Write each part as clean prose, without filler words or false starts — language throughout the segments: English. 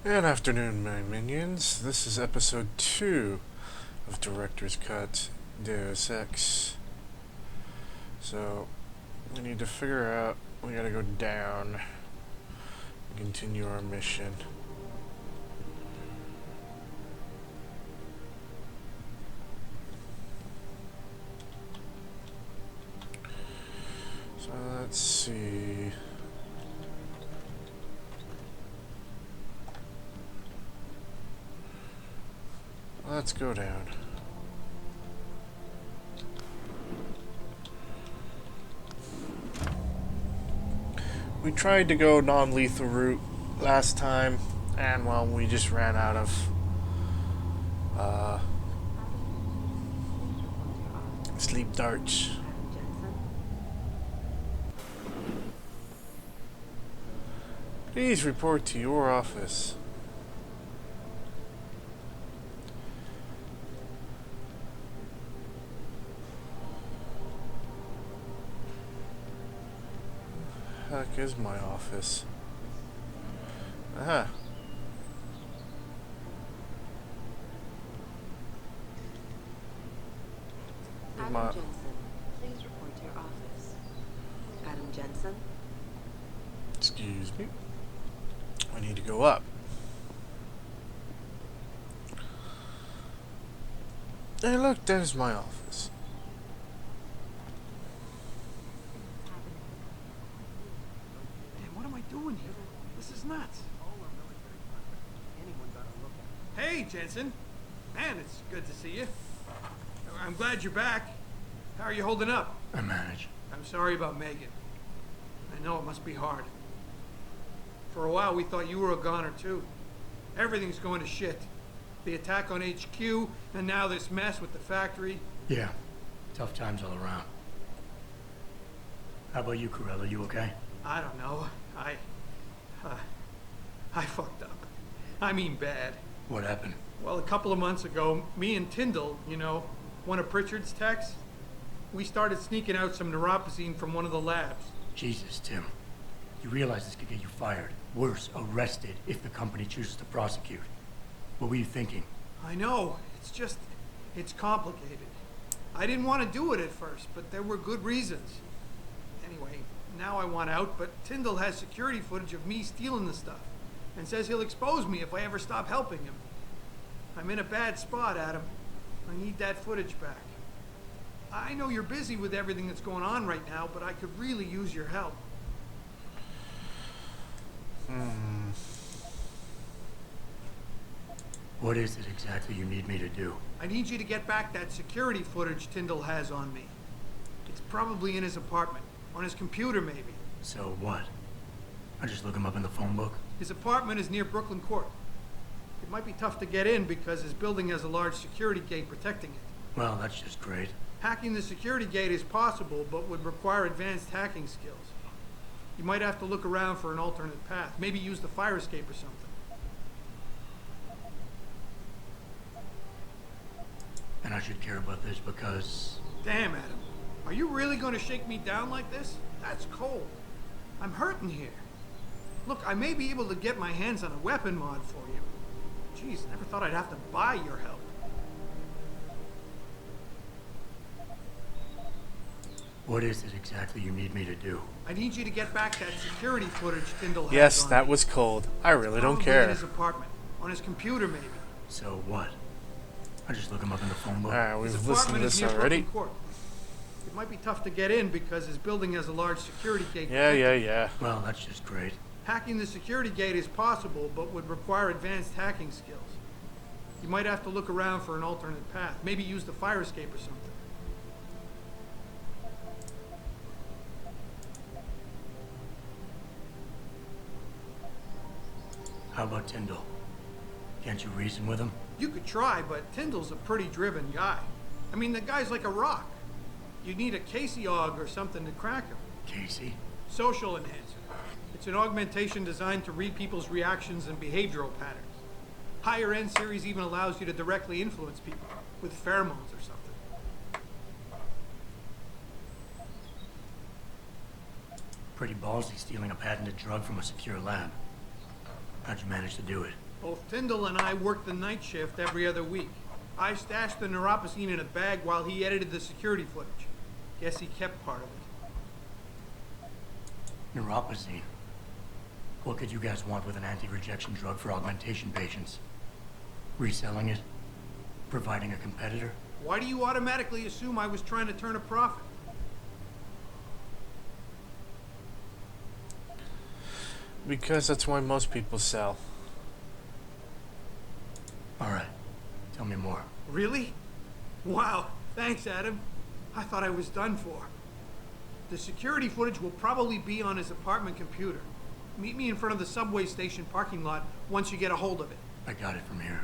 Good afternoon, my minions. This is episode 2 of Director's Cut Deus Ex. So, we need to figure out, we gotta go down and continue our mission. So, let's see. Let's go down. We tried to go non-lethal route last time, and well, we just ran out of sleep darts. Please report to your office. Heck is my office? Aha. Adam Jensen, please report to your office. Adam Jensen? Excuse me. I need to go up. Hey, look, there's my office. Doing here? This is nuts. Hey, Jensen. Man, it's good to see you. I'm glad you're back. How are you holding up? I manage. I'm sorry about Megan. I know it must be hard. For a while, we thought you were a goner, too. Everything's going to shit. The attack on HQ, and now this mess with the factory. Yeah, tough times all around. How about you, Corella? You okay? I don't know. I fucked up. I mean bad. What happened? Well, a couple of months ago, me and Tyndall, you know, one of Pritchard's techs, we started sneaking out some neuropozyne from one of the labs. Jesus, Tim. You realize this could get you fired. Worse, arrested if the company chooses to prosecute. What were you thinking? I know. It's complicated. I didn't want to do it at first, but there were good reasons. Anyway, now I want out, but Tyndall has security footage of me stealing the stuff and says he'll expose me if I ever stop helping him. I'm in a bad spot, Adam. I need that footage back. I know you're busy with everything that's going on right now, but I could really use your help. What is it exactly you need me to do? I need you to get back that security footage Tyndall has on me. It's probably in his apartment. On his computer, maybe. So what? I just look him up in the phone book? His apartment is near Brooklyn Court. It might be tough to get in because his building has a large security gate protecting it. Well, that's just great. Hacking the security gate is possible, but would require advanced hacking skills. You might have to look around for an alternate path. Maybe use the fire escape or something. And I should care about this because... Damn, Adam. Are you really going to shake me down like this? That's cold. I'm hurting here. Look, I may be able to get my hands on a weapon mod for you. Jeez, never thought I'd have to buy your help. What is it exactly you need me to do? I need you to get back that security footage Tyndall has Yes, on that me. was cold. I really don't Probably care. in his apartment. On his computer, maybe. So what? I just look him up in the phone book? Alright, His we've listened to apartment is this near already. Brooklyn Court. It might be tough to get in because his building has a large security gate. Yeah. Well, that's just great. Hacking the security gate is possible, but would require advanced hacking skills. You might have to look around for an alternate path. Maybe use the fire escape or something. How about Tyndall? Can't you reason with him? You could try, but Tyndall's a pretty driven guy. I mean, the guy's like a rock. You need a Casey aug or something to crack him. Casey? Social enhancer. It's an augmentation designed to read people's reactions and behavioral patterns. Higher end series even allows you to directly influence people with pheromones or something. Pretty ballsy stealing a patented drug from a secure lab. How'd you manage to do it? Both Tyndall and I worked the night shift every other week. I stashed the neuropazine in a bag while he edited the security footage. Guess he kept part of it. Neuropazine. What could you guys want with an anti-rejection drug for augmentation patients? Reselling it? Providing a competitor? Why do you automatically assume I was trying to turn a profit? Because that's why most people sell. All right. Tell me more. Really? Wow, thanks, Adam. I thought I was done for. The security footage will probably be on his apartment computer. Meet me in front of the subway station parking lot once you get a hold of it. I got it from here.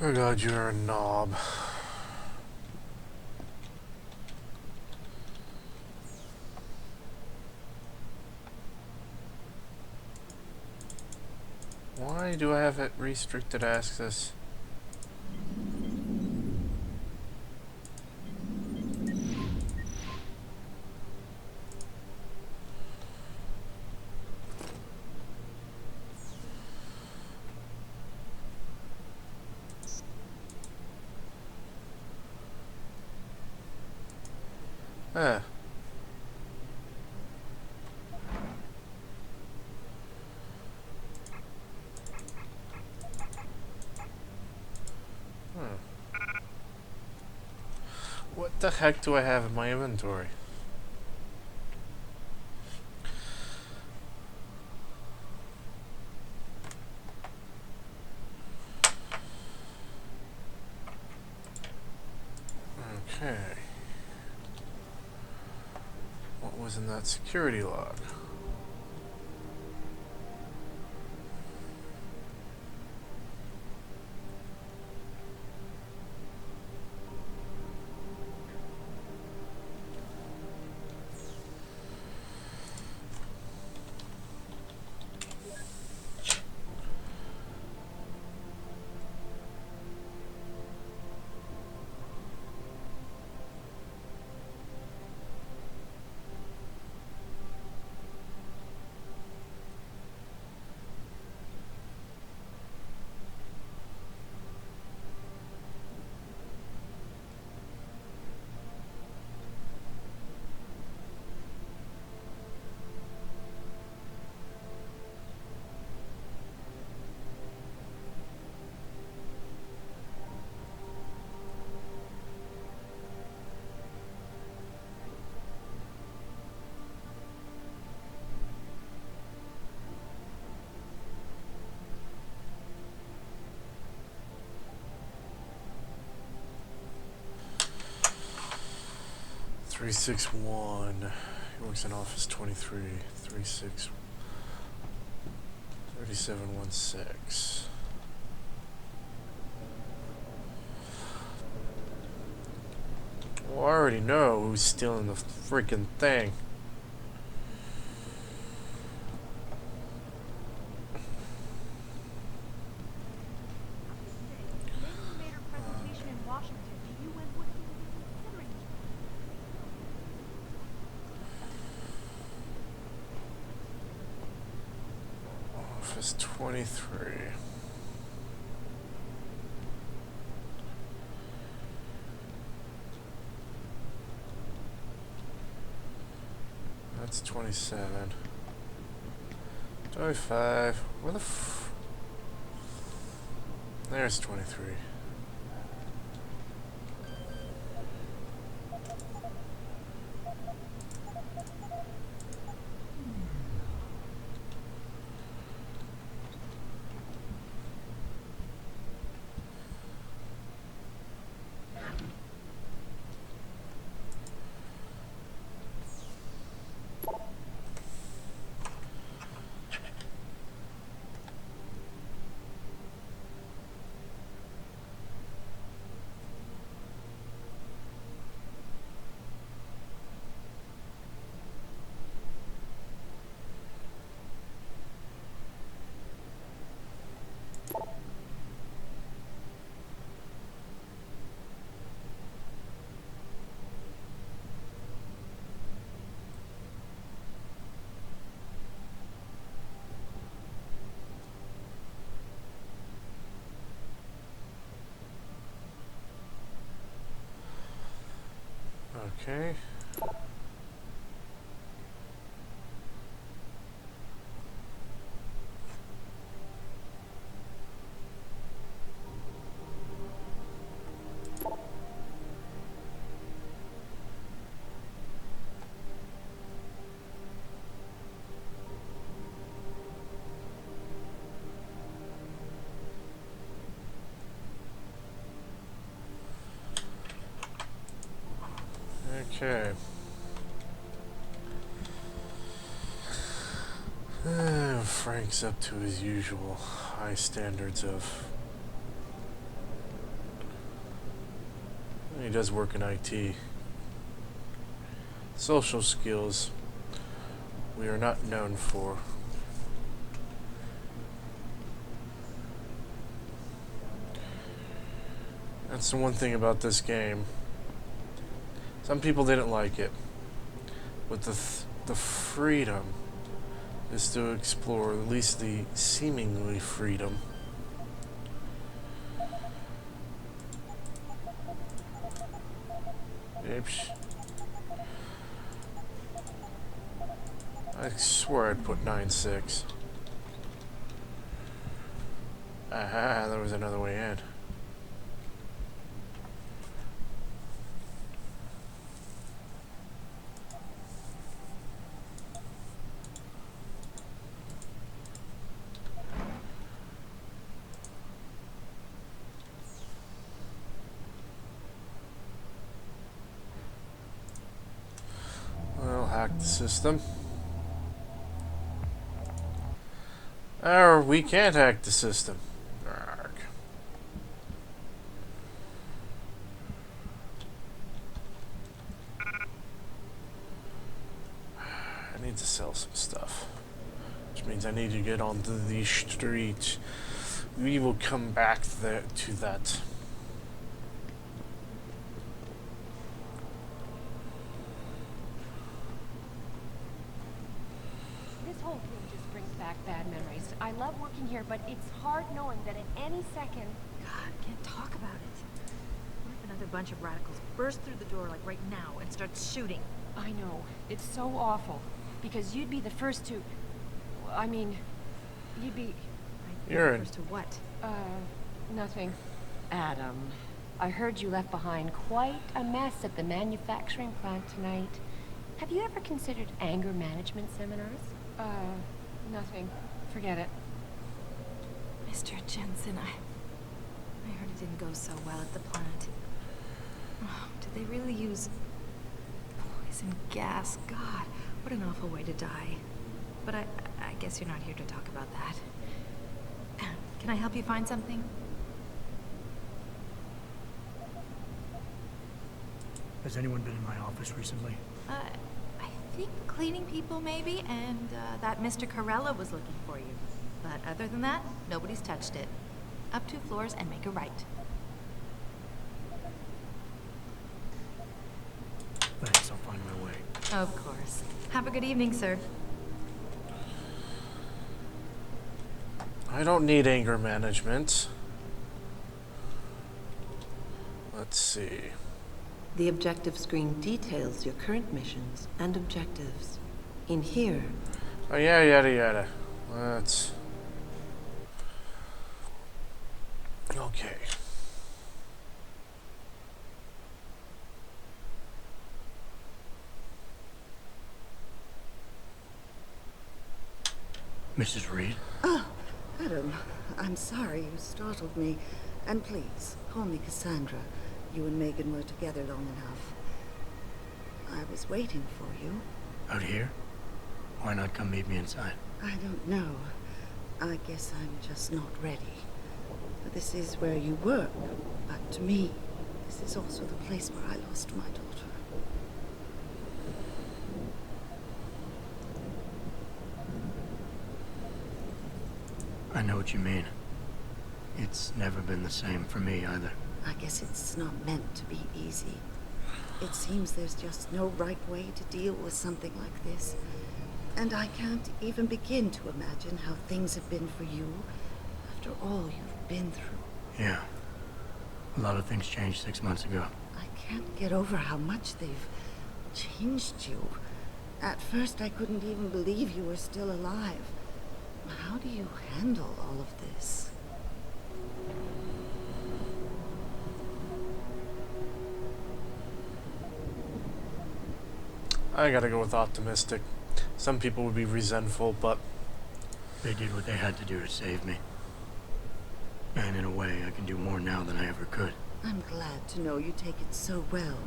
Oh god, you're a knob. Why do I have it restricted access? Ah. What the heck do I have in my inventory? Okay. What was in that security log? "361. He works in office 23. 36. 3716. Well, I already know who's stealing the freaking thing. Office 23. That's 27. 25. Where the f... There's 23. Okay. Okay. Frank's up to his usual high standards of... He does work in IT. Social skills we are not known for. That's the one thing about this game. Some people didn't like it, but the freedom is to explore, at least the seemingly freedom. Oops. I swear I'd put 9-6. Aha, there was another way in. I'll hack the system. Or we can't hack the system. Arrgh. I need to sell some stuff, which means I need to get onto the street. We will come back there to that. This whole thing just brings back bad memories. I love working here, but it's hard knowing that at any second... God, can't talk about it. What if another bunch of radicals burst through the door like right now and start shooting? I know. It's so awful. Because you'd be the first to... I mean, you'd be... You're in. First to what? Nothing. Adam, I heard you left behind quite a mess at the manufacturing plant tonight. Have you ever considered anger management seminars? Nothing. Forget it. Mr. Jensen, I heard it didn't go so well at the plant. Oh, did they really use poison gas? God, what an awful way to die. But I guess you're not here to talk about that. Can I help you find something? Has anyone been in my office recently? I think cleaning people maybe, and that Mr. Corella was looking for you. But other than that, nobody's touched it. Up 2 floors and make a right. Thanks, I'll find my way. Of course. Have a good evening, sir. I don't need anger management. Let's see. The objective screen details your current missions and objectives. In here, Oh yeah, yada yada. Let's... Okay. Mrs. Reed? Adam, I'm sorry you startled me. And please, call me Cassandra. You and Megan were together long enough. I was waiting for you. Out here? Why not come meet me inside? I don't know. I guess I'm just not ready. This is where you work, but to me, this is also the place where I lost my daughter. I know what you mean. It's never been the same for me either. I guess it's not meant to be easy. It seems there's just no right way to deal with something like this. And I can't even begin to imagine how things have been for you after all you've been through. Yeah. A lot of things changed 6 months ago. I can't get over how much they've changed you. At first, I couldn't even believe you were still alive. How do you handle all of this? I gotta go with optimistic. Some people would be resentful, but They did what they had to do to save me. And in a way, I can do more now than I ever could. I'm glad to know you take it so well.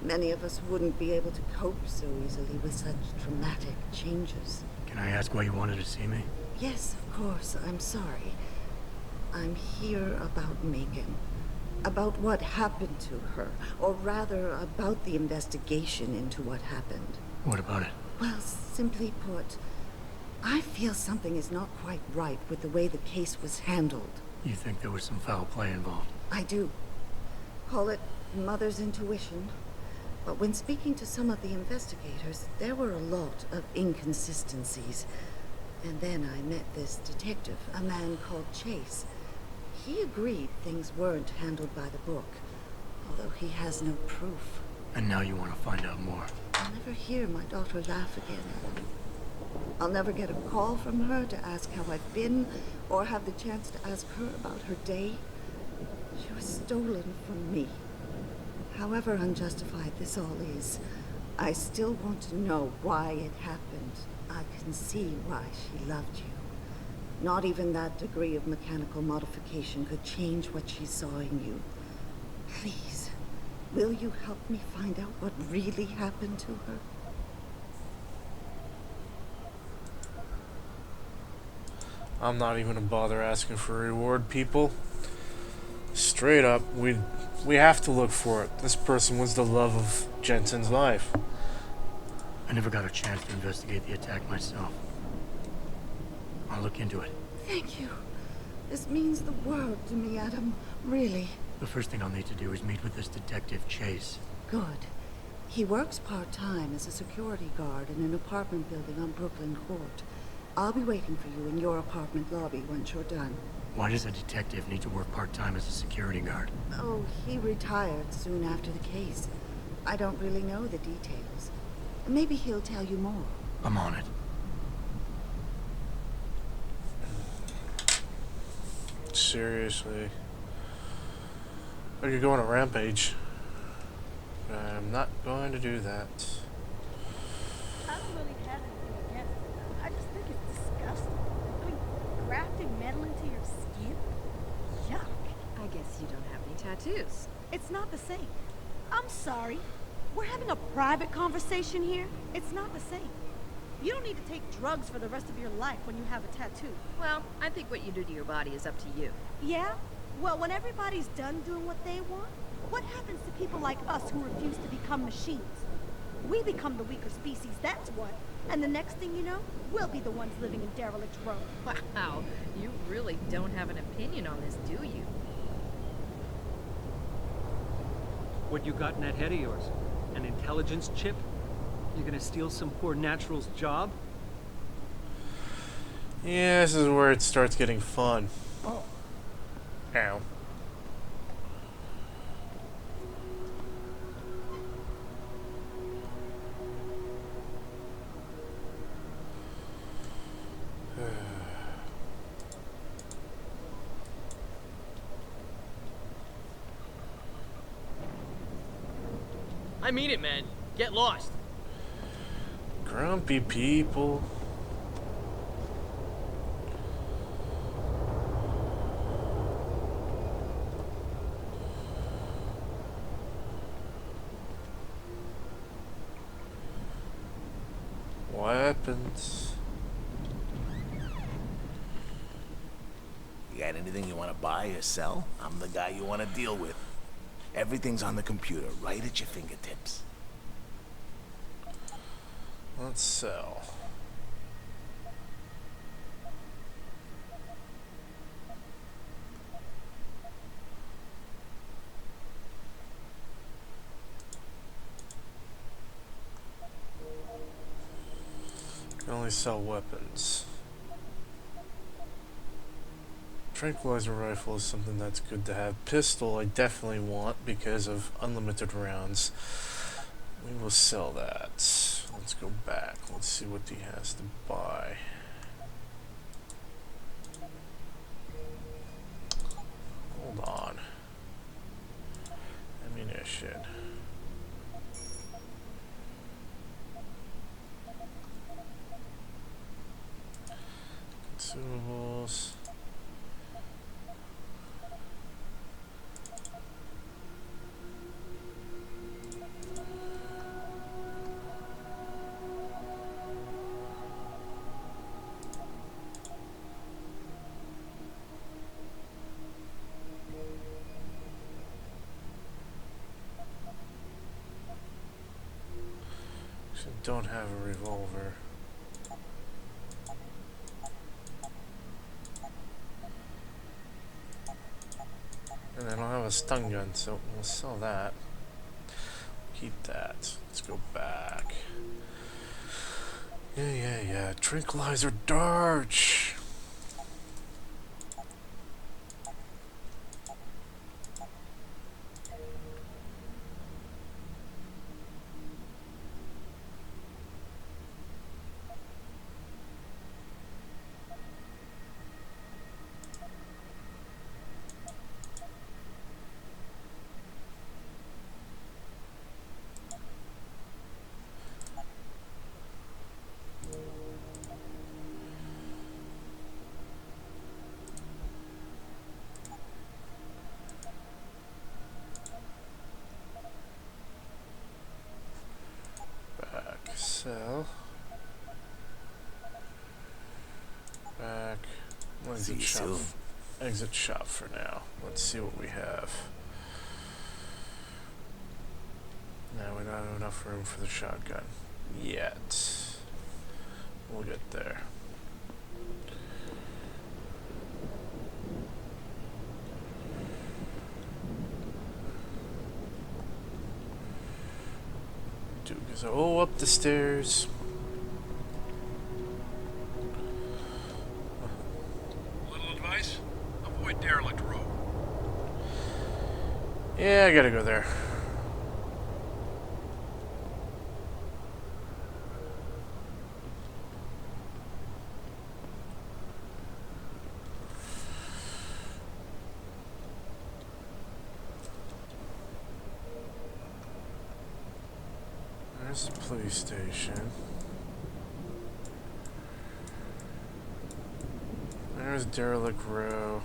Many of us wouldn't be able to cope so easily with such dramatic changes. Can I ask why you wanted to see me? Yes, of course. I'm sorry. I'm here about Megan. About what happened to her. Or rather, about the investigation into what happened. What about it? Well, simply put, I feel something is not quite right with the way the case was handled. You think there was some foul play involved? I do. Call it mother's intuition. But when speaking to some of the investigators, there were a lot of inconsistencies. And then I met this detective, a man called Chase. He agreed things weren't handled by the book, although he has no proof. And now you want to find out more. I'll never hear my daughter laugh again, Adam. I'll never get a call from her to ask how I've been, or have the chance to ask her about her day. She was stolen from me. However unjustified this all is, I still want to know why it happened. I can see why she loved you. Not even that degree of mechanical modification could change what she saw in you. Please, will you help me find out what really happened to her? I'm not even gonna bother asking for a reward, people. Straight up, we have to look for it. This person was the love of Jensen's life. I never got a chance to investigate the attack myself. I'll look into it. Thank you. This means the world to me, Adam. Really. The first thing I'll need to do is meet with this detective, Chase. Good. He works part-time as a security guard in an apartment building on Brooklyn Court. I'll be waiting for you in your apartment lobby once you're done. Why does a detective need to work part-time as a security guard? Oh, he retired soon after the case. I don't really know the details. Maybe he'll tell you more. I'm on it. Seriously. I could go on a rampage. I'm not going to do that. I don't really have anything against it. I just think it's disgusting. I mean, grafting metal into your skin? Yuck. I guess you don't have any tattoos. It's not the same. I'm sorry. We're having a private conversation here. It's not the same. You don't need to take drugs for the rest of your life when you have a tattoo. Well, I think what you do to your body is up to you. Yeah? Well, when everybody's done doing what they want, what happens to people like us who refuse to become machines? We become the weaker species, that's what. And the next thing you know, we'll be the ones living in derelict Rome. Wow, you really don't have an opinion on this, do you? What you got in that head of yours? An intelligence chip? You gonna steal some poor natural's job? Yeah, this is where it starts getting fun. Oh. Ow. I mean it, man. Get lost. Grumpy people. Weapons. You got anything you want to buy or sell? I'm the guy you want to deal with. Everything's on the computer, right at your fingertips. Let's sell. Can only sell weapons. Tranquilizer rifle is something that's good to have. Pistol I definitely want because of unlimited rounds. We will sell that. Let's go back. Let's see what he has to buy. Hold on. Ammunition. Consumables. Actually, don't have a revolver. And I don't have a stun gun, so we'll sell that. Keep that. Let's go back. Yeah. Tranquilizer dart. Sell. Back. Exit shop. Exit shop for now. Let's see what we have. Now we don't have enough room for the shotgun yet. We'll get there. So, up the stairs. Little advice? Avoid derelict road. Yeah, I gotta go there. There's the police station. There's Derelict Row.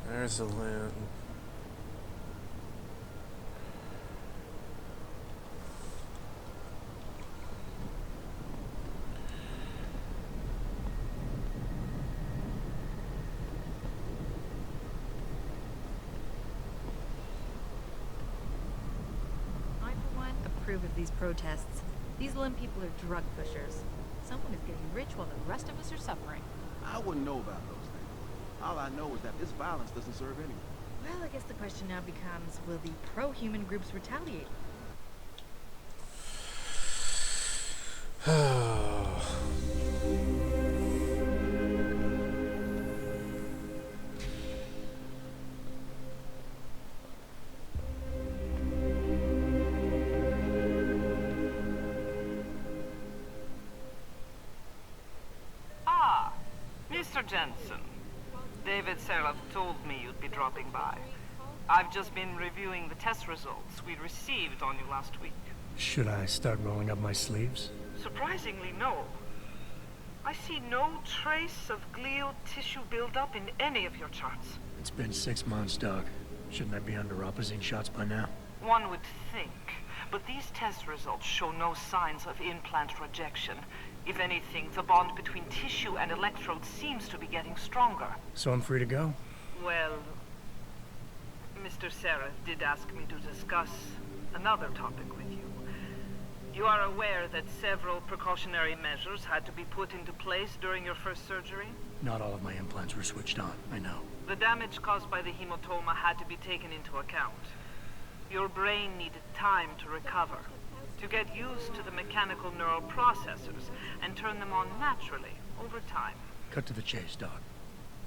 There's the Lynn. Of these protests. These Lim people are drug pushers. Someone is getting rich while the rest of us are suffering. I wouldn't know about those things. All I know is that this violence doesn't serve anyone. Well, I guess the question now becomes, will the pro-human groups retaliate? Mr. Jensen, David Seraph told me you'd be dropping by. I've just been reviewing the test results we received on you last week. Should I start rolling up my sleeves? Surprisingly, no. I see no trace of glial tissue buildup in any of your charts. It's been 6 months, Doc. Shouldn't I be under opposite shots by now? One would think, but these test results show no signs of implant rejection. If anything, the bond between tissue and electrodes seems to be getting stronger. So I'm free to go? Well, Mr. Seraph did ask me to discuss another topic with you. You are aware that several precautionary measures had to be put into place during your first surgery? Not all of my implants were switched on, I know. The damage caused by the hematoma had to be taken into account. Your brain needed time to recover, to get used to the mechanical neural processors and turn them on naturally over time. Cut to the chase, Doc.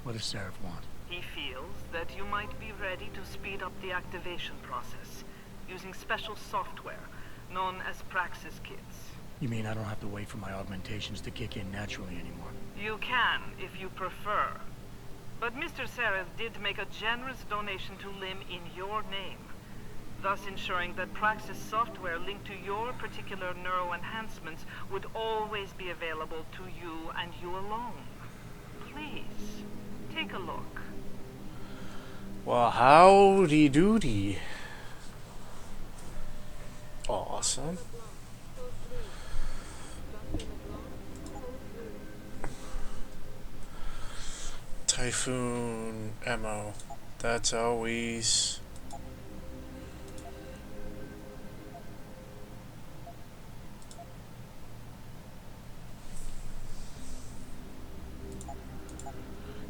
What does Seraph want? He feels that you might be ready to speed up the activation process using special software known as Praxis kits. You mean I don't have to wait for my augmentations to kick in naturally anymore? You can, if you prefer. But Mr. Seraph did make a generous donation to Lim in your name, thus ensuring that Praxis software linked to your particular neuro-enhancements would always be available to you and you alone. Please, take a look. Well, howdy doody. Awesome. Typhoon ammo. That's always...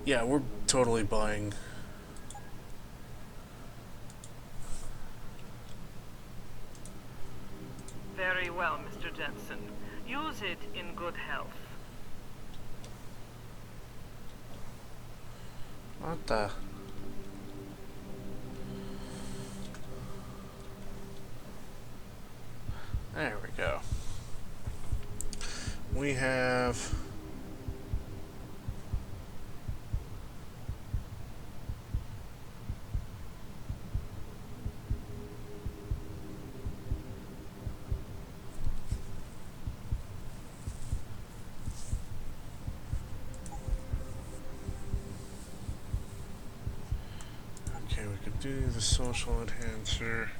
Yeah, we're totally buying. Very well, Mr. Jensen. Use it in good health. What the? There we go. We have... Okay, we could do the social enhancer.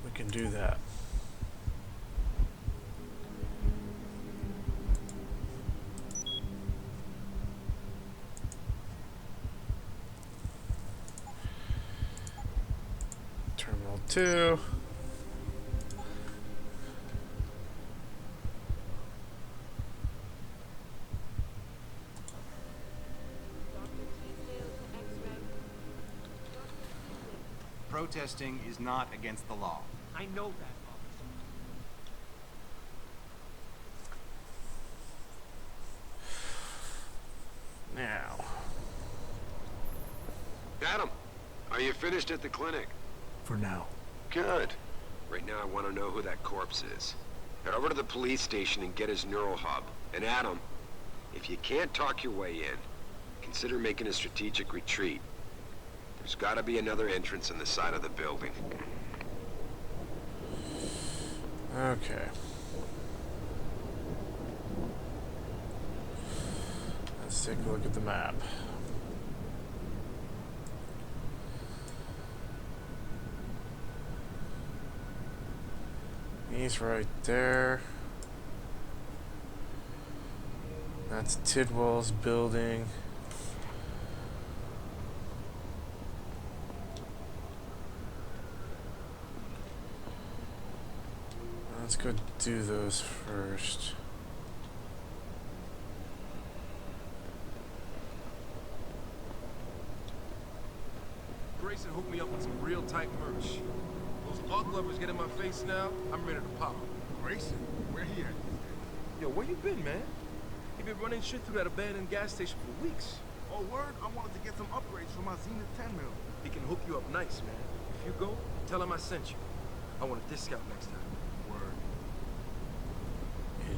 We can do that. Terminal 2. Protesting is not against the law. I know that, officer. Now. Adam, are you finished at the clinic? For now. Good. Right now I want to know who that corpse is. Head over to the police station and get his neural hub. And Adam, if you can't talk your way in, consider making a strategic retreat. There's got to be another entrance on the side of the building. Okay. Let's take a look at the map. He's right there. That's Tidwell's building. Let's go do those first. Grayson hooked me up with some real tight merch. Those art lovers get in my face now, I'm ready to pop. Grayson? Where he at? Yo, where you been, man? He been running shit through that abandoned gas station for weeks. Oh, word? I wanted to get some upgrades for my Zenith 10 mil. He can hook you up nice, man. If you go, tell him I sent you. I want a discount next time. Word.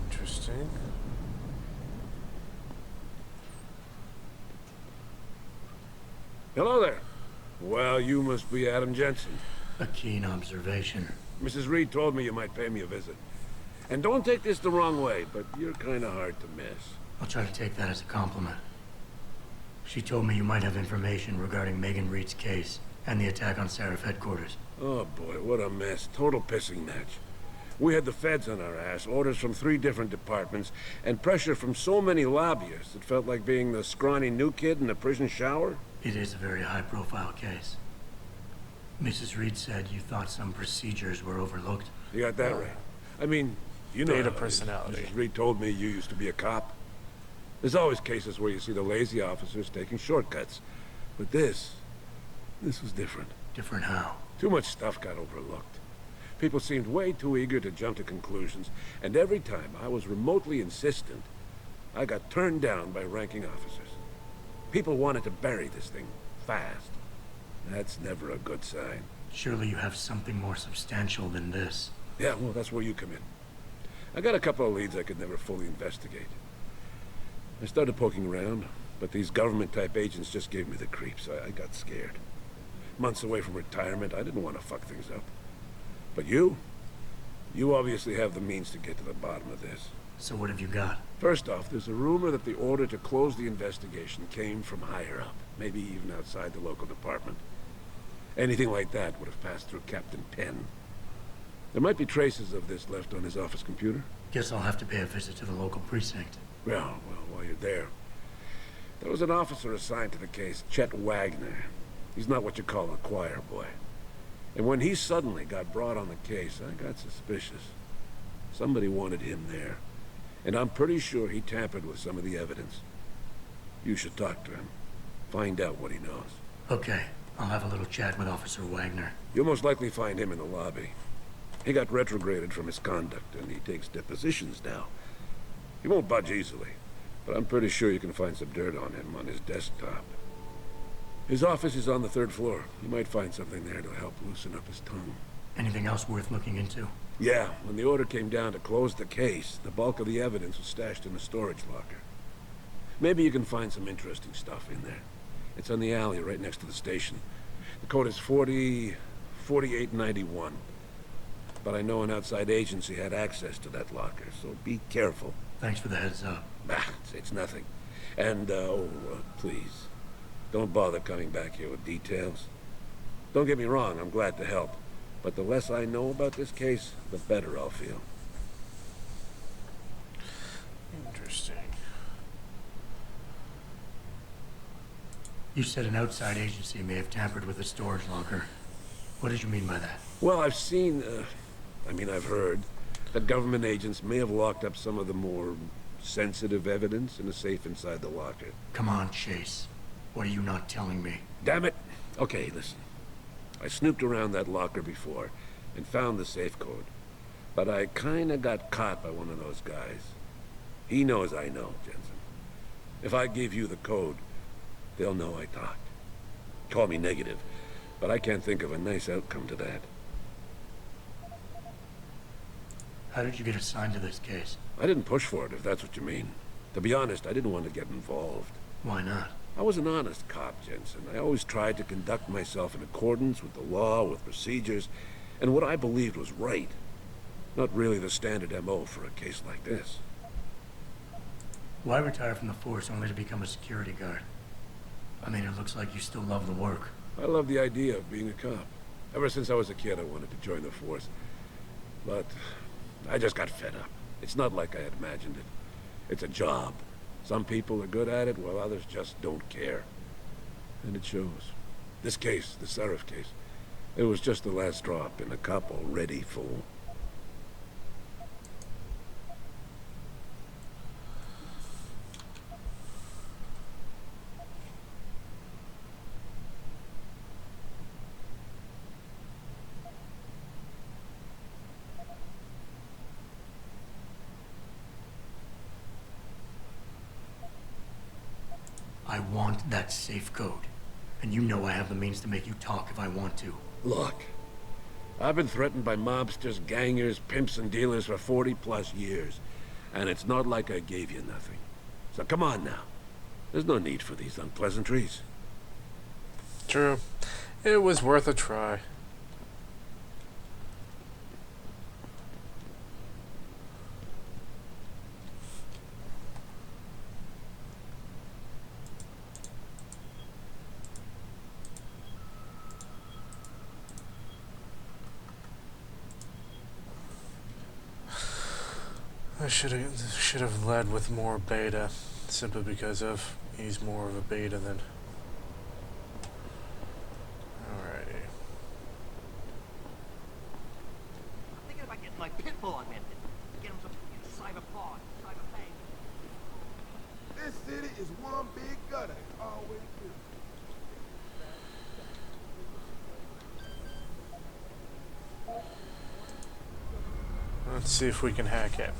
Interesting. Hello there. Well, you must be Adam Jensen. A keen observation. Mrs. Reed told me you might pay me a visit. And don't take this the wrong way, but you're kind of hard to miss. I'll try to take that as a compliment. She told me you might have information regarding Megan Reed's case and the attack on Seraph headquarters. Oh boy, what a mess. Total pissing match. We had the feds on our ass, orders from 3 different departments, and pressure from so many lobbyists it felt like being the scrawny new kid in the prison shower. It is a very high-profile case. Mrs. Reed said you thought some procedures were overlooked. You got that right. I mean, you know Beta how it is. personality. Mrs. Reed told me you used to be a cop. There's always cases where you see the lazy officers taking shortcuts. But this was different. Different how? Too much stuff got overlooked. People seemed way too eager to jump to conclusions, and every time I was remotely insistent, I got turned down by ranking officers. People wanted to bury this thing fast. That's never a good sign. Surely you have something more substantial than this. Yeah, well, that's where you come in. I got a couple of leads I could never fully investigate. I started poking around, but these government-type agents just gave me the creeps. I got scared. Months away from retirement, I didn't want to fuck things up. But you obviously have the means to get to the bottom of this. So what have you got? First off, there's a rumor that the order to close the investigation came from higher up, maybe even outside the local department. Anything like that would have passed through Captain Penn. There might be traces of this left on his office computer. Guess I'll have to pay a visit to the local precinct. Well, while you're there, there was an officer assigned to the case, Chet Wagner. He's not what you call a choir boy. And when he suddenly got brought on the case, I got suspicious. Somebody wanted him there. And I'm pretty sure he tampered with some of the evidence. You should talk to him. Find out what he knows. Okay, I'll have a little chat with Officer Wagner. You'll most likely find him in the lobby. He got retrograded from his conduct, and he takes depositions now. He won't budge easily, but I'm pretty sure you can find some dirt on him on his desktop. His office is on the 3rd floor. You might find something there to help loosen up his tongue. Anything else worth looking into? Yeah, when the order came down to close the case, the bulk of the evidence was stashed in a storage locker. Maybe you can find some interesting stuff in there. It's on the alley right next to the station. The code is 4891. But I know an outside agency had access to that locker, so be careful. Thanks for the heads up. It's nothing. And, please, don't bother coming back here with details. Don't get me wrong, I'm glad to help. But the less I know about this case, the better I'll feel. Interesting. You said an outside agency may have tampered with the storage locker. What did you mean by that? Well, I've seen, I've heard that government agents may have locked up some of the more sensitive evidence in a safe inside the locker. Come on, Chase. What are you not telling me? Damn it! Okay, listen. I snooped around that locker before and found the safe code. But I kinda got caught by one of those guys. He knows I know, Jensen. If I give you the code, they'll know I talked. Call me negative, but I can't think of a nice outcome to that. How did you get assigned to this case? I didn't push for it, if that's what you mean. To be honest, I didn't want to get involved. Why not? I was an honest cop, Jensen. I always tried to conduct myself in accordance with the law, with procedures, and what I believed was right. Not really the standard MO for a case like this. Why retire from the force only to become a security guard? I mean, it looks like you still love the work. I love the idea of being a cop. Ever since I was a kid, I wanted to join the force. But I just got fed up. It's not like I had imagined it. It's a job. Some people are good at it, while others just don't care. And it shows. This case, the Seraph case, it was just the last drop in a cup already full. I want that safe code. And you know I have the means to make you talk if I want to. Look, I've been threatened by mobsters, gangers, pimps, and dealers for 40+ years. And it's not like I gave you nothing. So come on now. There's no need for these unpleasantries. True. It was worth a try. I should have led with more beta, simply because he's more of a beta than. Alrighty. I'm thinking about getting my pit bull augmented. Get him some cyber paw, cyber fang. This is one big gutter. Always do. Let's see if we can hack it.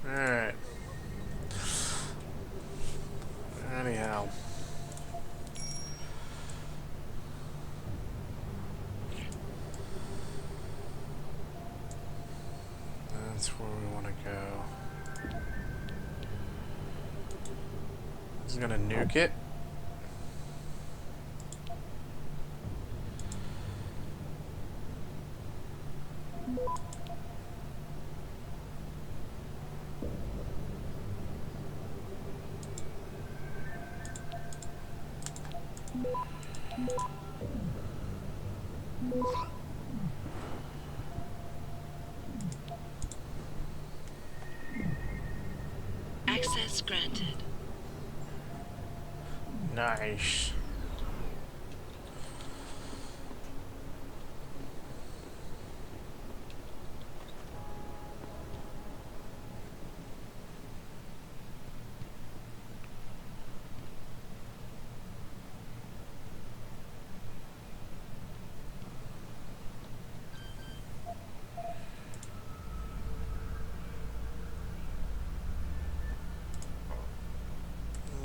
Alright. Anyhow. That's where we want to go. He's gonna nuke it. Access granted. Nice.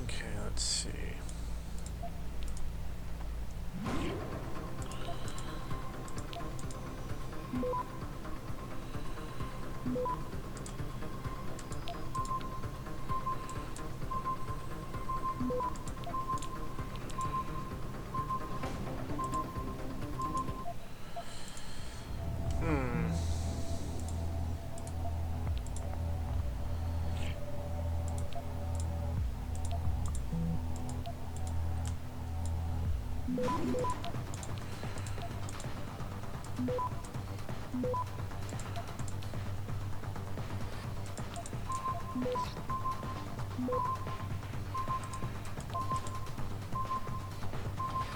Okay, let's see.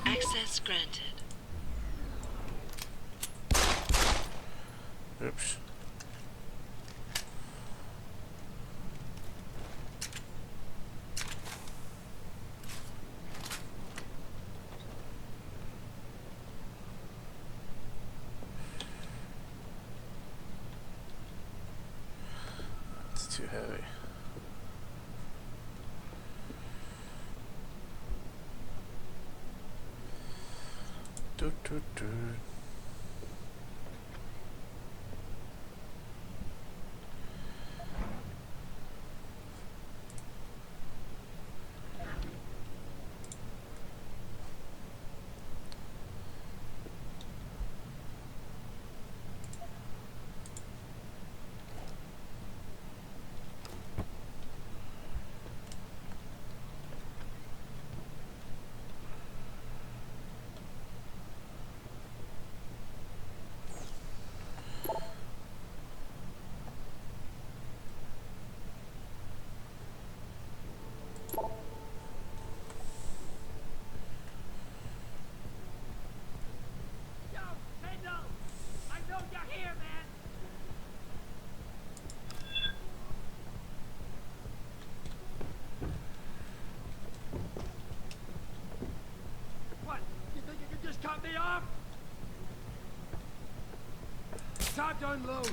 Access granted. Oops. It's too heavy. Doot, doot, doot. Cut me off! Time to unload.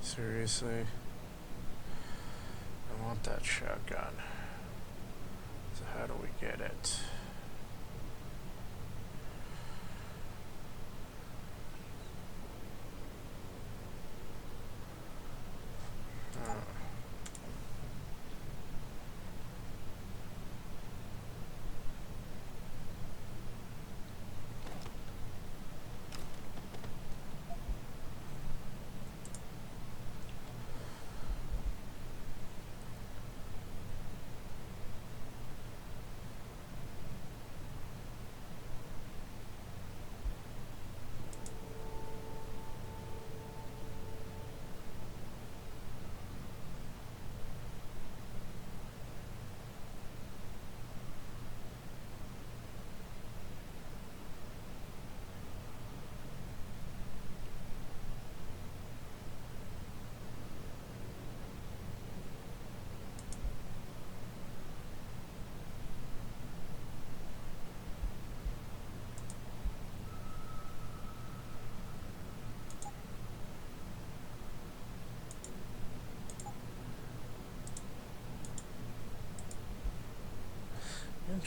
Seriously? I want that shotgun. So how do we get it?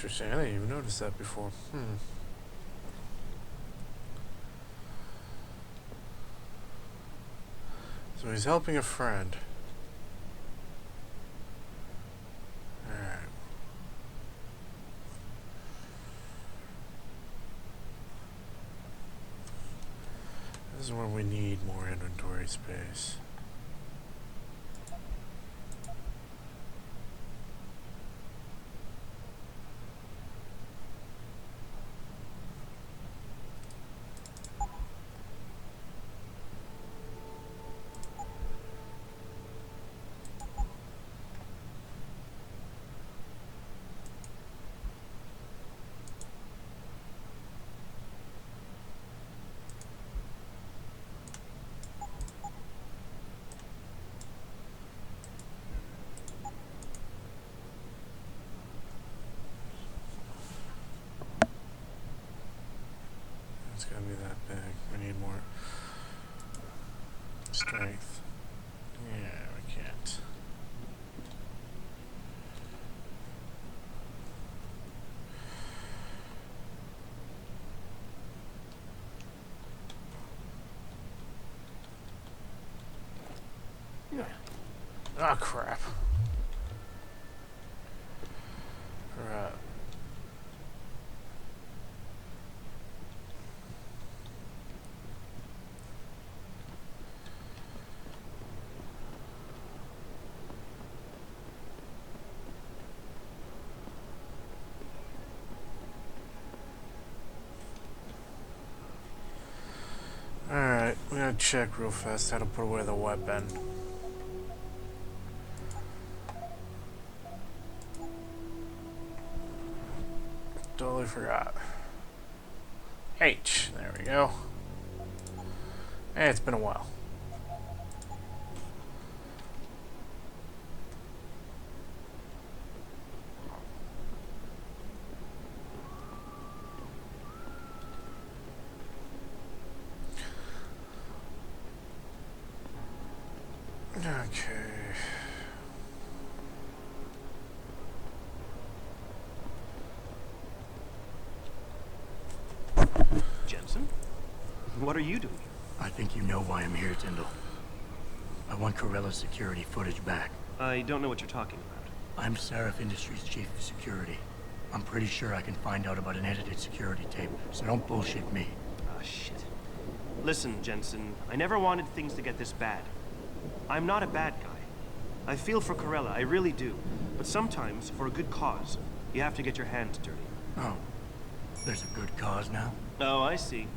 Interesting. I didn't even notice that before. So he's helping a friend. Alright. This is where we need more inventory space. It's gonna be that big. We need more strength. Yeah, we can't. Yeah. Ah, crap. Right. Alright, we gotta check real fast how to put away the weapon. Totally forgot. H, there we go. Hey, it's been a while. Okay. Jensen? What are you doing? I think you know why I'm here, Tyndall. I want Corella's security footage back. I don't know what you're talking about. I'm Seraph Industries' chief of security. I'm pretty sure I can find out about an edited security tape, so don't bullshit me. Ah, shit. Listen, Jensen, I never wanted things to get this bad. I'm not a bad guy. I feel for Corella, I really do. But sometimes, for a good cause, you have to get your hands dirty. Oh, there's a good cause now? Oh, I see.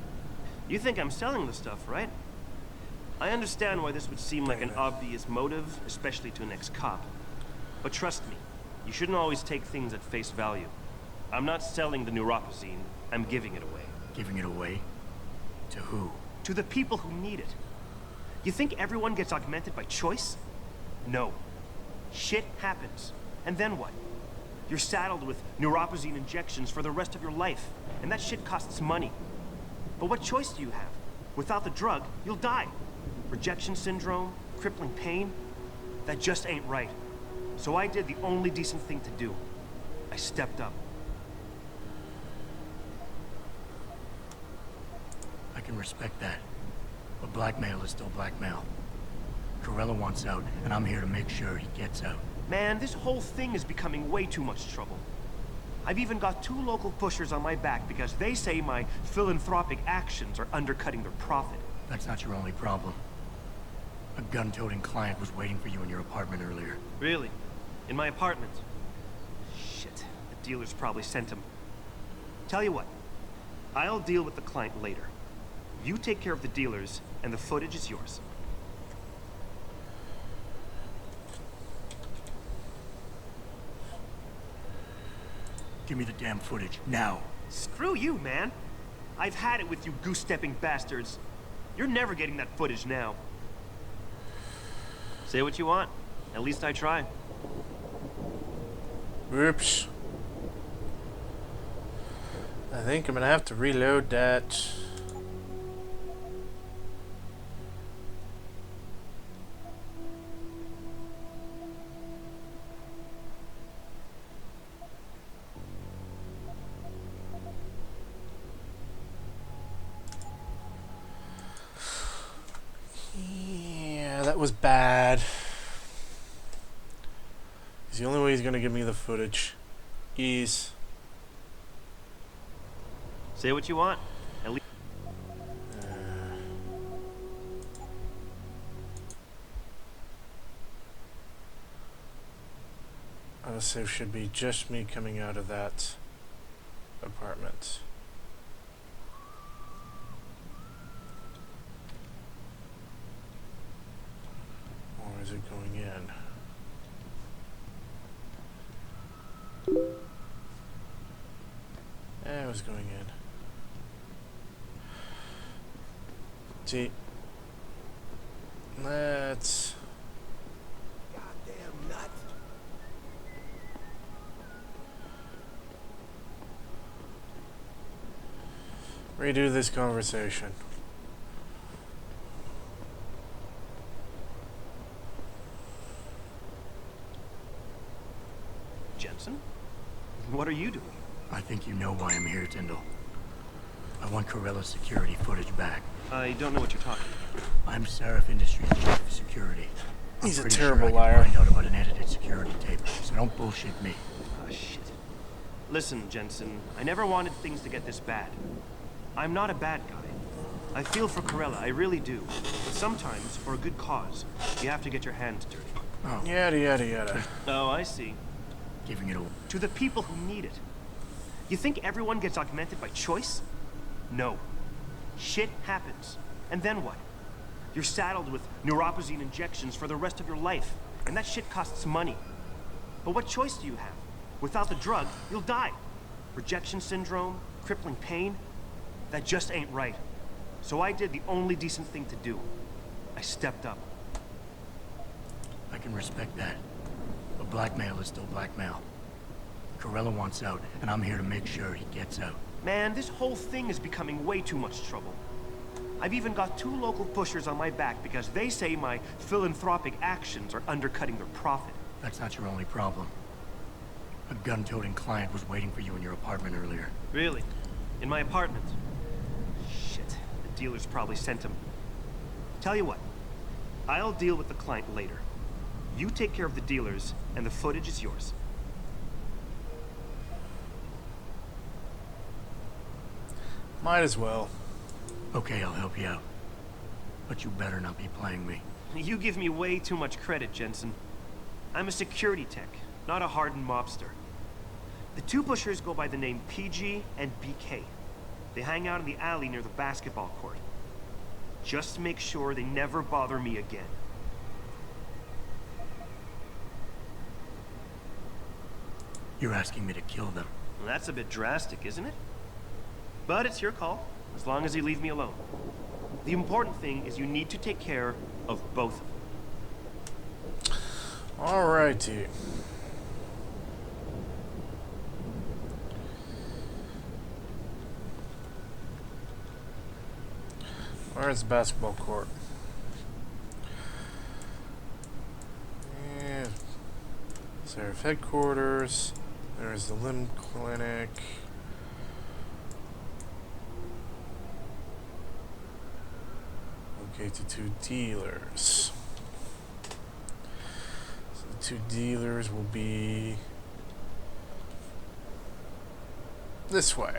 You think I'm selling the stuff, right? I understand why this would seem like an obvious motive, especially to an ex-cop. But trust me, you shouldn't always take things at face value. I'm not selling the neuropazine, I'm giving it away. Giving it away? To who? To the people who need it. You think everyone gets augmented by choice? No. Shit happens. And then what? You're saddled with neuropazine injections for the rest of your life, and that shit costs money. But what choice do you have? Without the drug, you'll die. Rejection syndrome, crippling pain, that just ain't right. So I did the only decent thing to do. I stepped up. I can respect that. But blackmail is still blackmail. Corella wants out, and I'm here to make sure he gets out. Man, this whole thing is becoming way too much trouble. I've even got 2 local pushers on my back because they say my philanthropic actions are undercutting their profit. That's not your only problem. A gun-toting client was waiting for you in your apartment earlier. Really? In my apartment? Shit, the dealers probably sent him. Tell you what, I'll deal with the client later. You take care of the dealers, and the footage is yours. Give me the damn footage, now. Screw you, man. I've had it with you goose-stepping bastards. You're never getting that footage now. Say what you want. At least I try. Oops. I think I'm gonna have to reload that. was bad. It's the only way he's gonna give me the footage. Ease. Say what you want. At least. Autosave should be just me coming out of that apartment. Or is it going in? It was going in. See, let's Goddamn nut. redo this conversation. Jensen? What are you doing? I think you know why I'm here, Tyndall. I want Corella's security footage back. I don't know what you're talking about. I'm Seraph Industries' chief of security. He's I'm a pretty terrible sure I liar. can find out about an edited security tape, so don't bullshit me. Ah, shit. Listen, Jensen, I never wanted things to get this bad. I'm not a bad guy. I feel for Corella, I really do. But sometimes, for a good cause, you have to get your hands dirty. Oh. Yada yada yada. Oh, I see. Giving it away. To the people who need it. You think everyone gets augmented by choice? No. Shit happens. And then what? You're saddled with neuropozyne injections for the rest of your life. And that shit costs money. But what choice do you have? Without the drug, you'll die. Rejection syndrome, crippling pain. That just ain't right. So I did the only decent thing to do. I stepped up. I can respect that. But blackmail is still blackmail. Corella wants out, and I'm here to make sure he gets out. Man, this whole thing is becoming way too much trouble. I've even got 2 local pushers on my back because they say my philanthropic actions are undercutting their profit. That's not your only problem. A gun-toting client was waiting for you in your apartment earlier. Really? In my apartment? Shit. The dealers probably sent him. Tell you what. I'll deal with the client later. You take care of the dealers, and the footage is yours. Might as well. Okay, I'll help you out. But you better not be playing me. You give me way too much credit, Jensen. I'm a security tech, not a hardened mobster. The 2 pushers go by the name PG and BK. They hang out in the alley near the basketball court. Just make sure they never bother me again. You're asking me to kill them. Well, that's a bit drastic, isn't it? But it's your call, as long as you leave me alone. The important thing is you need to take care of both of them. Alrighty. Where's the basketball court? Yeah. Seraph headquarters. There's the limb clinic. Okay, to 2 dealers. So the 2 dealers will be this way.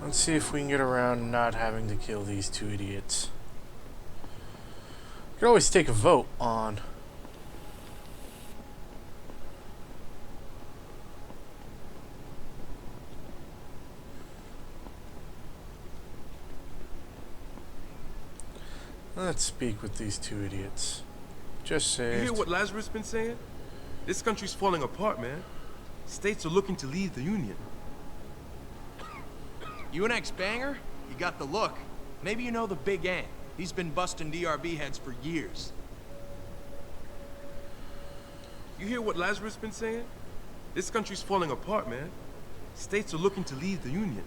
Let's see if we can get around not having to kill these 2 idiots. You can always take a vote on let's speak with these 2 idiots. Just say. You hear what Lazarus been saying? This country's falling apart, man. States are looking to leave the Union. You an ex-banger? You got the look. Maybe you know the Big Ant. He's been busting DRB heads for years. You hear what Lazarus been saying? This country's falling apart, man. States are looking to leave the Union.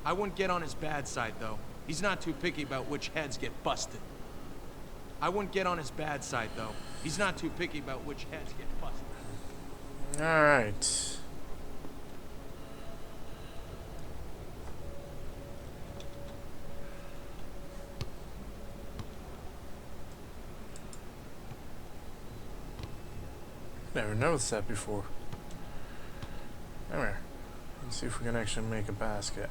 I wouldn't get on his bad side, though. He's not too picky about which heads get busted. I wouldn't get on his bad side, though. He's not too picky about which heads get busted. Alright. Never noticed that before. Come here. Let's see if we can actually make a basket.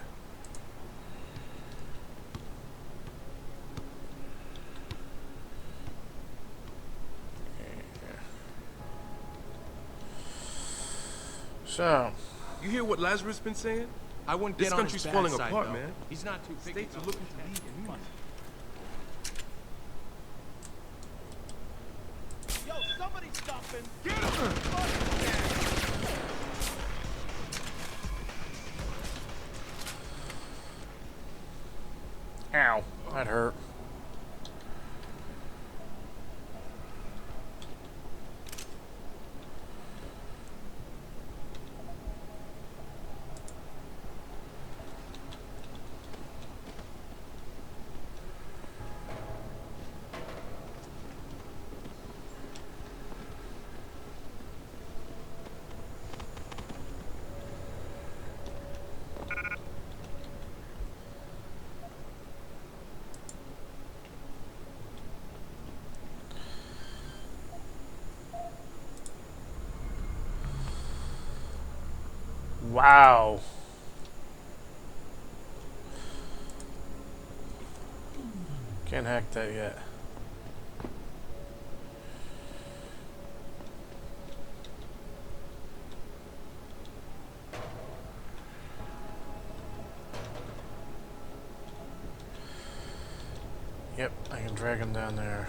So, You hear what Lazarus been saying? I wouldn't This get on his country's bad falling side, apart, though. man. He's not too picky. States are looking to lead the union. Yo, somebody stop him! Get him! ow, that hurt. Wow. Can't hack that yet. Yep, I can drag him down there.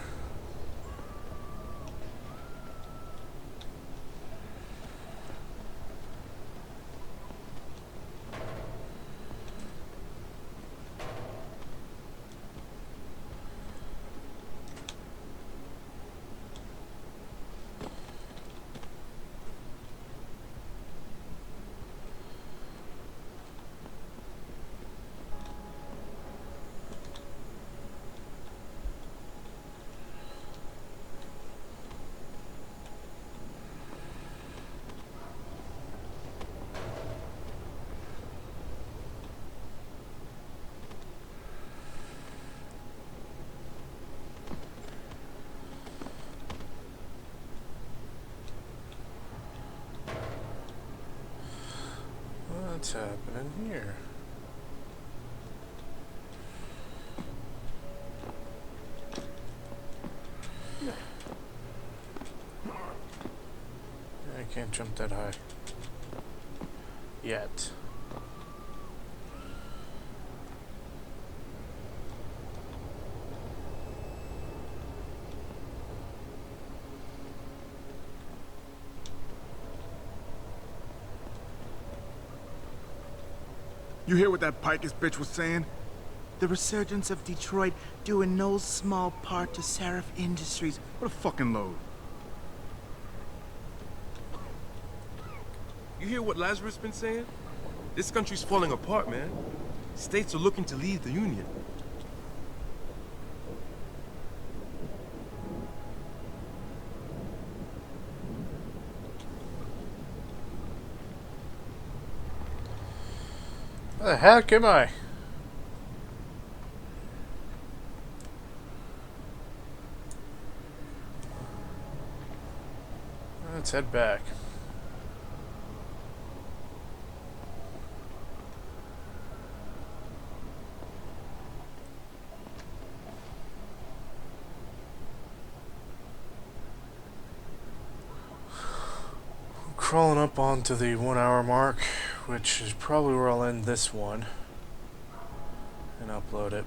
What's happening here? I can't jump that high. Yet. You hear what that Pikus bitch was saying? The resurgence of Detroit due in no small part to Seraph Industries. What a fucking load. You hear what Lazarus been saying? This country's falling apart, man. States are looking to leave the union. Where the heck am I? Let's head back. Crawling up onto the 1 hour mark, which is probably where I'll end this one and upload it,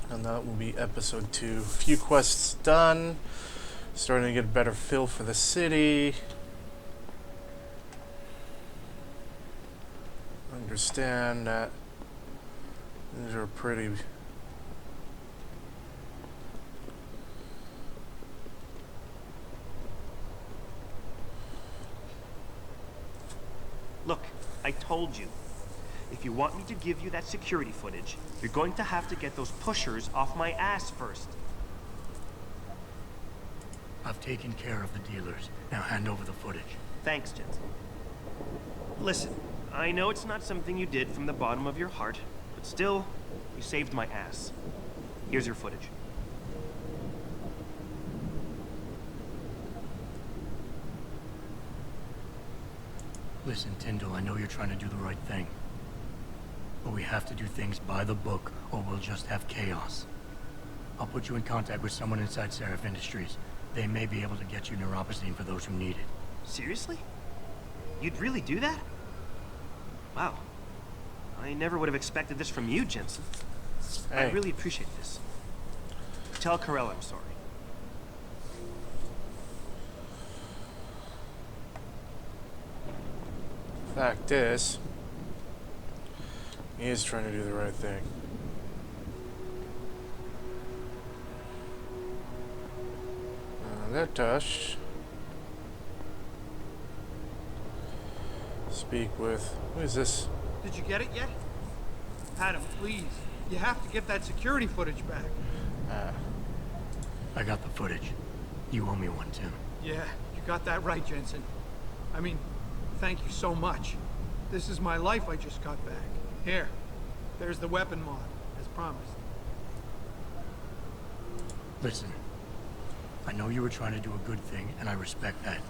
and that will be episode 2. A few quests done, starting to get a better feel for the city, understand that these are pretty Look, I told you. If you want me to give you that security footage, you're going to have to get those pushers off my ass first. I've taken care of the dealers. Now hand over the footage. Thanks, Jensen. Listen, I know it's not something you did from the bottom of your heart, but still, you saved my ass. Here's your footage. Listen, Tyndall, I know you're trying to do the right thing. But we have to do things by the book, or we'll just have chaos. I'll put you in contact with someone inside Seraph Industries. They may be able to get you neuropozyne for those who need it. Seriously? You'd really do that? Wow. I never would have expected this from you, Jensen. Hey. I really appreciate this. Tell Carell I'm sorry. Fact is, he is trying to do the right thing. That touched. Speak with... Who is this? Did you get it yet? Adam, please. You have to get that security footage back. I got the footage. You owe me one, Tim. Yeah, you got that right, Jensen. I mean, thank you so much. This is my life I just got back. Here, there's the weapon mod, as promised. Listen, I know you were trying to do a good thing, and I respect that.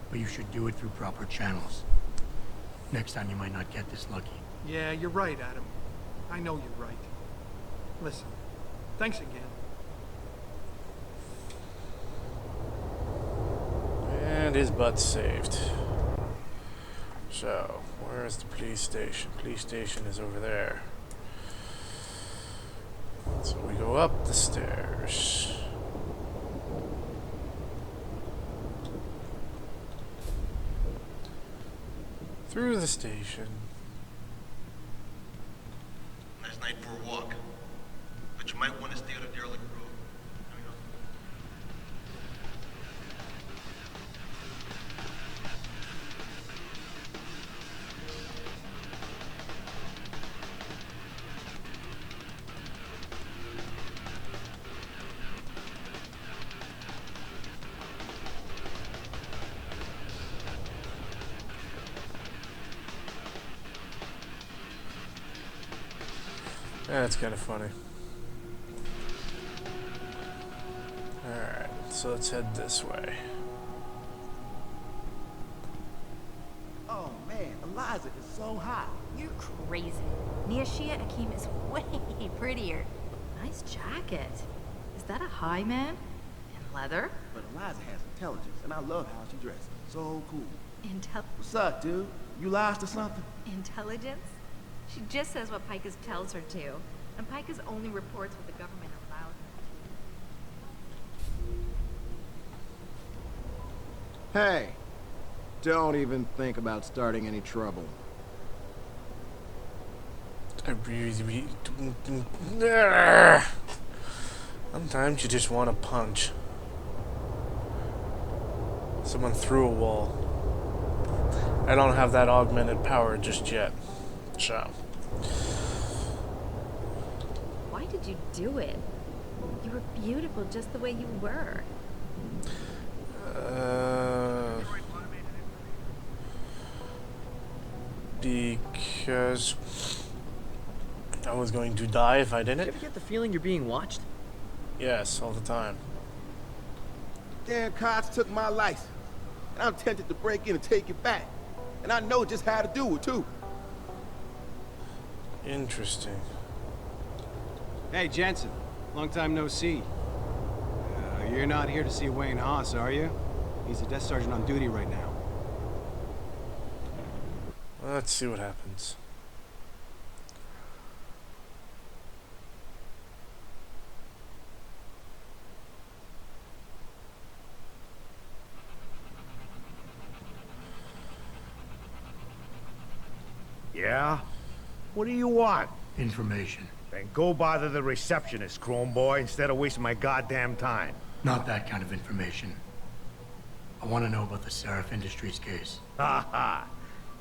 But you should do it through proper channels. Next time you might not get this lucky. Yeah, you're right, Adam. I know you're right. Listen, thanks again. And his butt's saved. So, where is the police station? Police station is over there. So we go up the stairs. Through the station. Nice night for a walk. But you might want to stay on a derelict road. Yeah, that's kind of funny. Alright, so let's head this way. Oh man, Eliza is so hot. You're crazy. Niashia Akeem is way prettier. Nice jacket. Is that a high man? In leather? But Eliza has intelligence, and I love how she dresses. So cool. What's Intelligence? up, dude? You lost or something? Intelligence? She just says what Pikus tells her to. And Pikus only reports what the government allows her Hey, don't even think about starting any trouble. I really... Sometimes you just want to punch. Someone through a wall. I don't have that augmented power just yet. So. Why did you do it? You were beautiful just the way you were. Because I was going to die if I didn't. Did you ever get the feeling you're being watched? Yes, all the time. Damn cops took my license, and I'm tempted to break in and take it back. And I know just how to do it, too. Interesting. Hey, Jensen. Long time no see. You're not here to see Wayne Haas, are you? He's a desk sergeant on duty right now. Let's see what happens. Yeah? What do you want? Information. Then go bother the receptionist, Chrome Boy, instead of wasting my goddamn time. Not that kind of information. I want to know about the Seraph Industries case. Ha ha!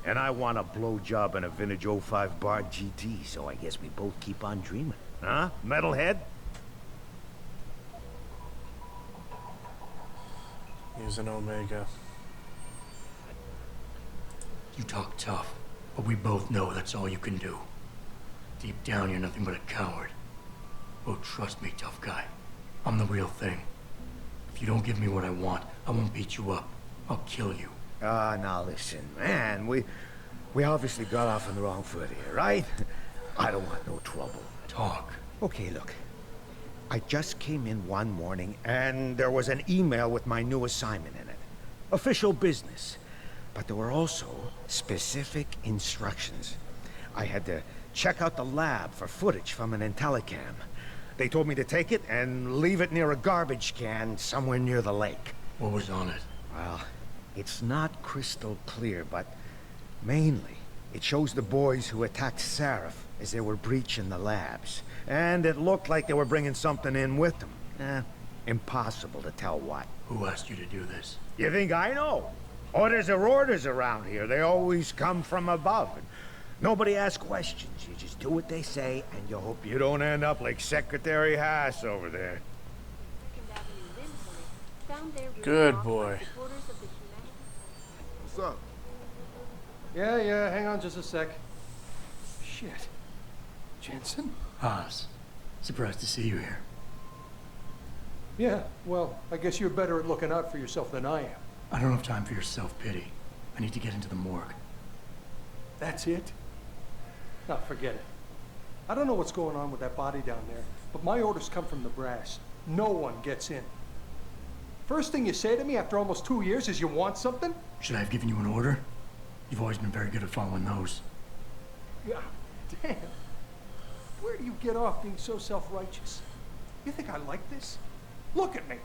And I want a blowjob in a vintage '05 Bar GT, so I guess we both keep on dreaming. Huh, metalhead? Use an Omega. You talk tough, but we both know that's all you can do. Deep down, you're nothing but a coward. Oh, trust me, tough guy. I'm the real thing. If you don't give me what I want, I won't beat you up. I'll kill you. Now listen, man, we obviously got off on the wrong foot here, right? I don't want no trouble. Talk. Okay, look. I just came in one morning and there was an email with my new assignment in it. Official business. But there were also specific instructions. I had to check out the lab for footage from an IntelliCam. They told me to take it and leave it near a garbage can somewhere near the lake. What was on it? Well, it's not crystal clear, but mainly it shows the boys who attacked Seraph as they were breaching the labs. And it looked like they were bringing something in with them. Impossible to tell what. Who asked you to do this? You think I know? Orders are orders around here. They always come from above. And nobody asks questions. You just do what they say, and you hope you don't end up like Secretary Haas over there. Good boy. What's up? Yeah, hang on just a sec. Shit. Jensen? Haas. Surprised to see you here. Yeah, well, I guess you're better at looking out for yourself than I am. I don't have time for your self-pity. I need to get into the morgue. That's it? No, forget it. I don't know what's going on with that body down there, but my orders come from the brass. No one gets in. First thing you say to me after almost 2 years is you want something? Should I have given you an order? You've always been very good at following those. Yeah, damn. Where do you get off being so self-righteous? You think I like this? Look at me.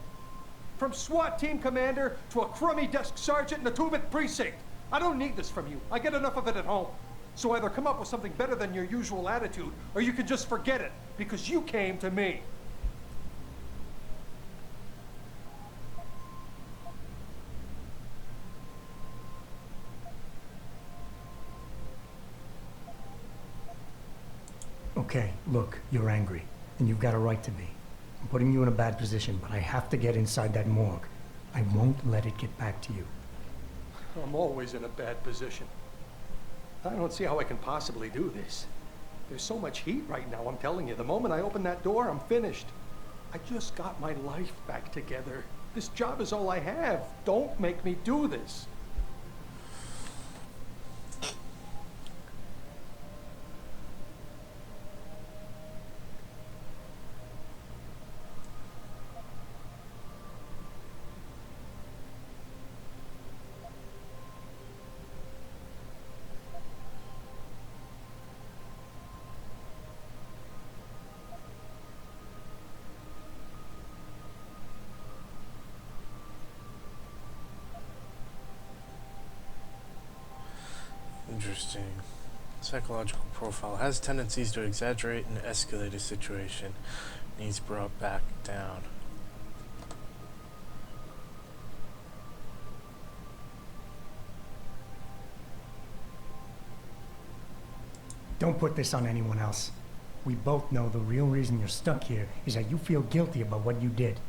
From SWAT team commander to a crummy desk sergeant in the 2th precinct. I don't need this from you. I get enough of it at home. So either come up with something better than your usual attitude, or you can just forget it, because you came to me. Okay, look, you're angry, and you've got a right to be. I'm putting you in a bad position, but I have to get inside that morgue. I won't let it get back to you. I'm always in a bad position. I don't see how I can possibly do this. There's so much heat right now, I'm telling you. The moment I open that door, I'm finished. I just got my life back together. This job is all I have. Don't make me do this. Interesting. Psychological profile. Has tendencies to exaggerate and escalate a situation. Needs brought back down. Don't put this on anyone else. We both know the real reason you're stuck here is that you feel guilty about what you did.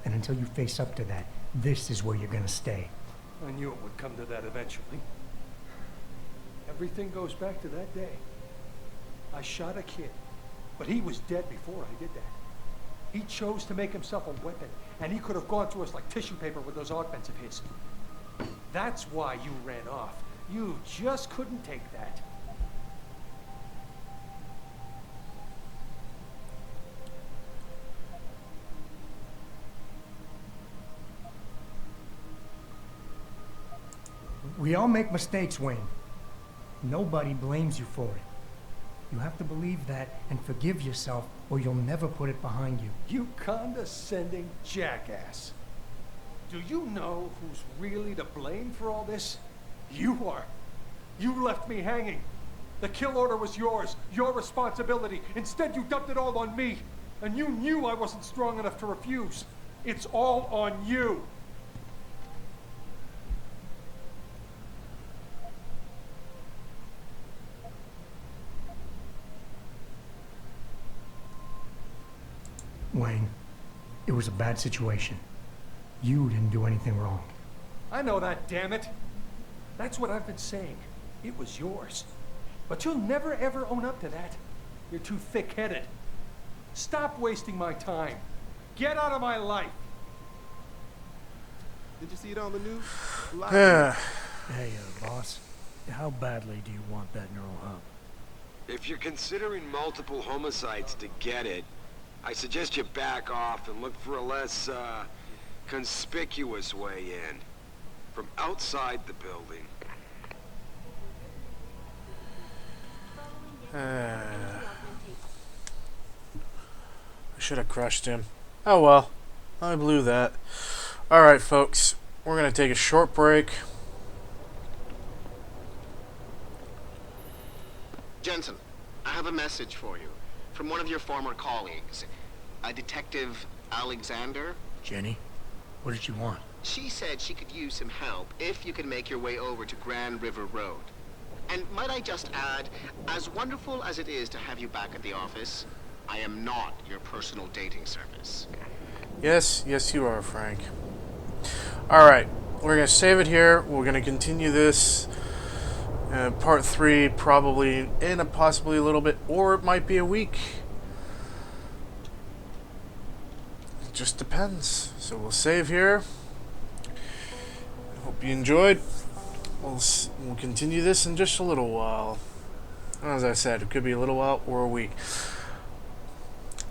And until you face up to that, this is where you're gonna stay. I knew it would come to that eventually. Everything goes back to that day. I shot a kid, but he was dead before I did that. He chose to make himself a weapon, and he could have gone through us like tissue paper with those augments of his. That's why you ran off. You just couldn't take that. We all make mistakes, Wayne. Nobody blames you for it. You have to believe that and forgive yourself, or you'll never put it behind you. You condescending jackass. Do you know who's really to blame for all this? You are. You left me hanging. The kill order was yours, your responsibility. Instead, you dumped it all on me. And you knew I wasn't strong enough to refuse. It's all on you. Wayne, it was a bad situation. You didn't do anything wrong. I know that, damn it. That's what I've been saying. It was yours. But you'll never ever own up to that. You're too thick-headed. Stop wasting my time. Get out of my life. Did you see it on the news? Yeah. Hey, boss. How badly do you want that neural hub? If you're considering multiple homicides to get it, I suggest you back off and look for a less, conspicuous way in. From outside the building. I should have crushed him. Oh well, I blew that. Alright folks, we're going to take a short break. Jensen, I have a message for you from one of your former colleagues, a Detective Alexander. Jenny? What did she want? She said she could use some help if you could make your way over to Grand River Road. And might I just add, as wonderful as it is to have you back at the office, I am not your personal dating service. Yes, yes you are, Frank. Alright, we're going to save it here. We're going to continue this part 3 probably in possibly a little bit, or it might be a week. It just depends. So we'll save here. Hope you enjoyed. We'll continue this in just a little while. As I said, it could be a little while or a week.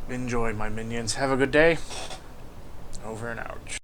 Enjoy, my minions. Have a good day. Over and out.